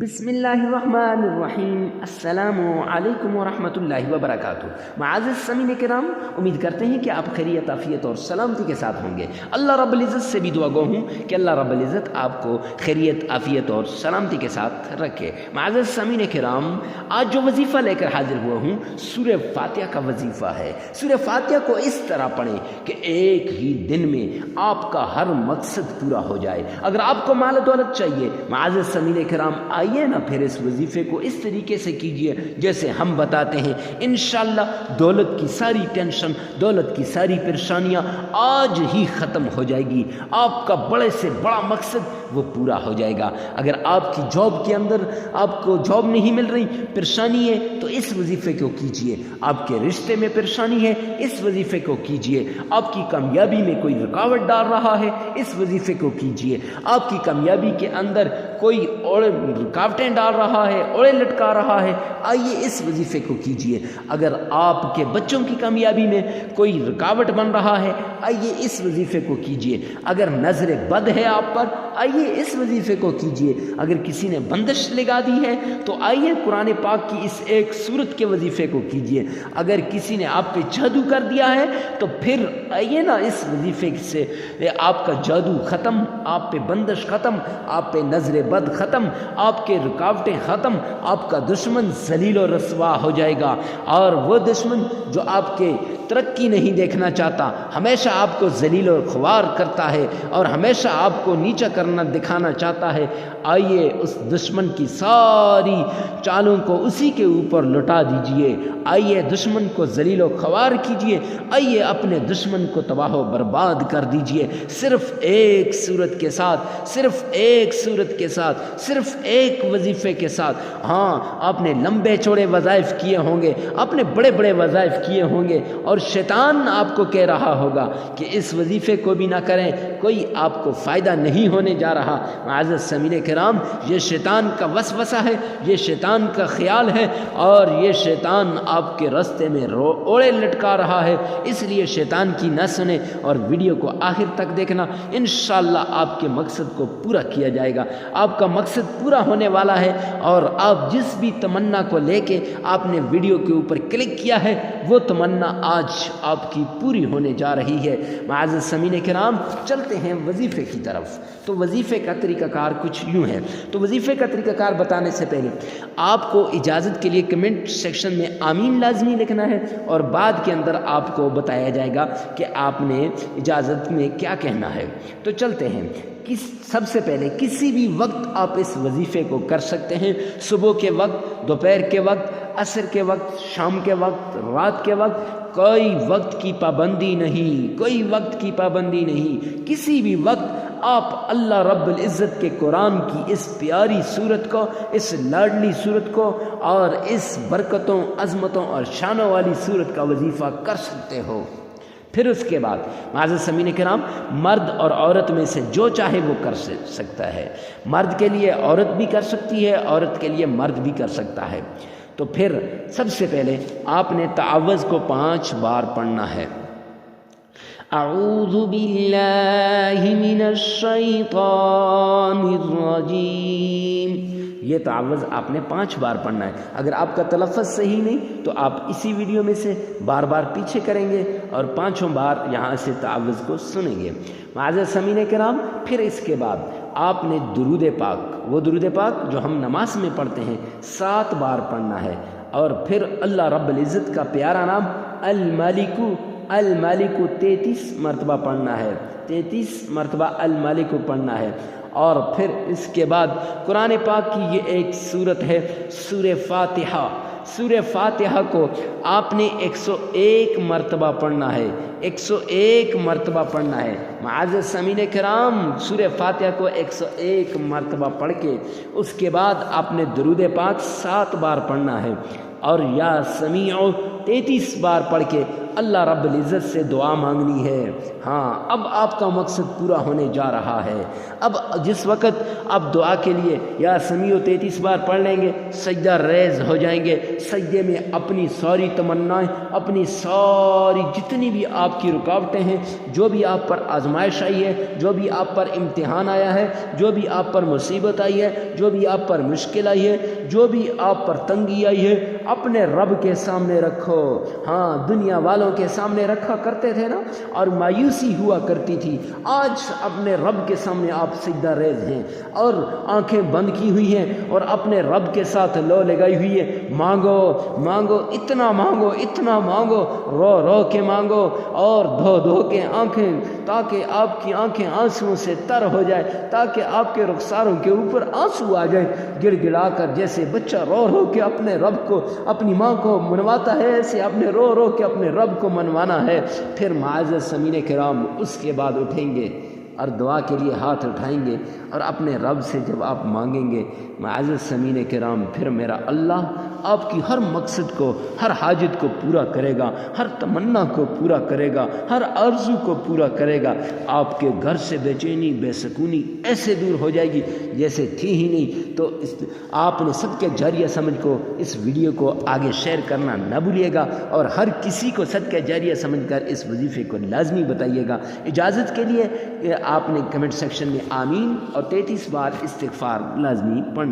بسم اللہ الرحمن الرحیم السلام علیکم ورحمۃ اللہ وبرکاتہ۔ معزز سامعین کرام، امید کرتے ہیں کہ آپ خیریت عافیت اور سلامتی کے ساتھ ہوں گے۔ اللہ رب العزت سے بھی دعا گو ہوں کہ اللہ رب العزت آپ کو خیریت عافیت اور سلامتی کے ساتھ رکھے۔ معزز سامعین کرام، آج جو وظیفہ لے کر حاضر ہوا ہوں سورہ فاتحہ کا وظیفہ ہے۔ سورہ فاتحہ کو اس طرح پڑھیں کہ ایک ہی دن میں آپ کا ہر مقصد پورا ہو جائے۔ اگر آپ کو مال و دولت چاہیے، معزز سامعین کرام آئیے نا پھر اس وظیفے کو اس طریقے سے کیجئے جیسے ہم بتاتے ہیں۔ انشاءاللہ دولت کی ساری ٹینشن، دولت کی ساری پریشانیاں آج ہی ختم ہو جائے گی۔ آپ کا بڑے سے بڑا مقصد وہ پورا ہو جائے گا۔ اگر آپ کی جاب کے اندر آپ کو جاب نہیں مل رہی، پریشانی ہے، تو اس وظیفے کو کیجئے۔ آپ کے رشتے میں پریشانی ہے، اس وظیفے کو کیجئے۔ آپ کی کامیابی میں کوئی رکاوٹ ڈال رہا ہے، اس وظیفے کو کیجئے۔ آپ کی کامیابی کے اندر کوئی اور رکاوٹیں ڈال رہا ہے، اوڑے لٹکا رہا ہے، آئیے اس وظیفے کو کیجئے۔ اگر آپ کے بچوں کی کامیابی میں کوئی رکاوٹ بن رہا ہے، آئیے اس وظیفے کو کیجئے۔ اگر نظر بد ہے آپ پر، آئیے اس وظیفے کو کیجئے۔ اگر کسی نے بندش لگا دی ہے تو آئیے قرآن پاک کی اس ایک سورت کے وظیفے کو کیجئے۔ اگر کسی نے آپ پہ جادو کر دیا ہے تو پھر آئیے نا اس وظیفے سے آپ کا جادو ختم، آپ پہ بندش ختم، آپ پہ نظر بد ختم، آپ کے رکاوٹیں ختم، آپ کا دشمن ذلیل و رسوا ہو جائے گا۔ اور وہ دشمن جو آپ کے ترقی نہیں دیکھنا چاہتا، ہمیشہ آپ کو ذلیل و خوار کرتا ہے اور ہمیشہ آپ کو نیچا کرنا دکھانا چاہتا ہے، آئیے اس دشمن کی ساری چالوں کو اسی کے اوپر لٹا دیجئے۔ آئیے دشمن کو ذلیل و خوار کیجئے، آئیے اپنے دشمن کو تباہ و برباد کر دیجئے۔ صرف ایک صورت کے ساتھ، صرف ایک صورت کے ساتھ، صرف ایک وظیفے کے ساتھ۔ ہاں، آپ نے لمبے چوڑے وظائف کیے ہوں گے، آپ نے بڑے بڑے وظائف کیے ہوں گے، اور شیطان آپ کو کہہ رہا ہوگا کہ اس وظیفے کو بھی نہ کریں، کوئی آپ کو فائدہ نہیں ہونے جا رہا۔ معزز سامعین کرام، یہ شیطان کا وسوسہ ہے، یہ شیطان کا خیال ہے، اور یہ شیطان آپ کے راستے میں اوڑے لٹکا رہا ہے۔ اس لیے شیطان کی نہ سنیں اور ویڈیو کو آخر تک دیکھنا، انشاءاللہ آپ کے مقصد کو پورا کیا جائے گا۔ آپ کا مقصد پورا ہونے والا ہے، اور آپ جس بھی تمنا کو لے کے آپ نے ویڈیو کے اوپر کلک کیا ہے، وہ تمنا آج آپ کی پوری ہونے جا رہی ہے۔ معزز سامعین کرام، چلتے ہیں وظیفے کی طرف۔ تو وظیفے کا طریقہ کار کچھ یوں ہے۔ تو وظیفے کا طریقہ کار بتانے سے پہلے آپ کو اجازت کے لیے کمنٹ سیکشن میں آمین لازمی لکھنا ہے، اور بعد کے اندر آپ کو بتایا جائے گا کہ آپ نے اجازت میں کیا کہنا ہے۔ تو چلتے ہیں۔ سب سے پہلے کسی بھی وقت آپ اس وظیفے کو کر سکتے ہیں۔ صبح کے وقت، دوپہر کے وقت، عصر کے وقت، شام کے وقت، رات کے وقت، کوئی وقت کی پابندی نہیں، کوئی وقت کی پابندی نہیں۔ کسی بھی وقت آپ اللہ رب العزت کے قرآن کی اس پیاری صورت کو، اس لاڈلی صورت کو، اور اس برکتوں، عظمتوں اور شانوں والی صورت کا وظیفہ کر سکتے ہو۔ پھر اس کے بعد معزز سامعین کرام، مرد اور عورت میں سے جو چاہے وہ کر سکتا ہے۔ مرد کے لیے عورت بھی کر سکتی ہے، عورت کے لیے مرد بھی کر سکتا ہے۔ تو پھر سب سے پہلے آپ نے تعوذ کو 5 بار پڑھنا ہے۔ اعوذ باللہ من الشیطان الرجیم، یہ تعوذ آپ نے 5 بار پڑھنا ہے۔ اگر آپ کا تلفظ صحیح نہیں تو آپ اسی ویڈیو میں سے بار بار پیچھے کریں گے اور 5 بار یہاں سے تعوذ کو سنیں گے۔ معزز سامعین کرام، پھر اس کے بعد آپ نے درود پاک، وہ درود پاک جو ہم نماز میں پڑھتے ہیں، 7 بار پڑھنا ہے، اور پھر اللہ رب العزت کا پیارا نام الملک، الملک 33 مرتبہ پڑھنا ہے، 33 مرتبہ الملک پڑھنا ہے۔ اور پھر اس کے بعد قرآن پاک کی یہ ایک صورت ہے سورہ فاتحہ۔ سورہ فاتحہ کو آپ نے 101 مرتبہ پڑھنا ہے، 101 مرتبہ پڑھنا ہے۔ معزز سامعین کرام، سورہ فاتحہ کو 101 مرتبہ پڑھ کے اس کے بعد آپ نے درود پاک 7 بار پڑھنا ہے، اور یا سمیع 33 بار پڑھ کے اللہ رب العزت سے دعا مانگنی ہے۔ ہاں اب آپ کا مقصد پورا ہونے جا رہا ہے۔ اب جس وقت آپ دعا کے لیے یا سمیع 33 بار پڑھ لیں گے، سجدہ ریز ہو جائیں گے، سجدے میں اپنی ساری تمنائیں، اپنی ساری جتنی بھی آپ کی رکاوٹیں ہیں، جو بھی آپ پر آزمائش آئی ہے، جو بھی آپ پر امتحان آیا ہے، جو بھی آپ پر مصیبت آئی ہے، جو بھی آپ پر مشکل آئی ہے، جو بھی آپ پر تنگی آئی ہے، اپنے رب کے سامنے رکھو۔ ہاں دنیا والوں کے سامنے رکھا کرتے تھے نا، اور مایوسی ہوا کرتی تھی۔ آج اپنے رب کے سامنے آپ سجدہ ریز ہیں اور آنکھیں بند کی ہوئی ہیں اور اپنے رب کے ساتھ لو لگائی ہوئی ہے۔ مانگو مانگو، اتنا مانگو، اتنا مانگو، رو رو کے مانگو اور دھو دھو کے آنکھیں، تاکہ آپ کی آنکھیں آنسوؤں سے تر ہو جائے، تاکہ آپ کے رخساروں کے اوپر آنسو آ جائیں۔ گڑ گڑا کر جیسے بچہ رو رو کے اپنے رب کو، اپنی ماں کو منواتا ہے، ایسے اپنے رو رو کے اپنے رب کو منوانا ہے۔ پھر معزز سامعین کرام اس کے بعد اٹھیں گے اور دعا کے لیے ہاتھ اٹھائیں گے اور اپنے رب سے جب آپ مانگیں گے معزز سامعین کرام، پھر میرا اللہ آپ کی ہر مقصد کو، ہر حاجت کو پورا کرے گا، ہر تمنا کو پورا کرے گا، ہر آرزو کو پورا کرے گا۔ آپ کے گھر سے بے چینی، بے سکونی ایسے دور ہو جائے گی جیسے تھی ہی نہیں۔ تو آپ نے صدقہ جاریہ سمجھ کو اس ویڈیو کو آگے شیئر کرنا نہ بھولیے گا، اور ہر کسی کو صدقہ جاریہ سمجھ کر اس وظیفے کو لازمی بتائیے گا۔ اجازت کے لیے آپ نے کمنٹ سیکشن میں آمین اور 33 بار استغفار لازمی پڑھنا۔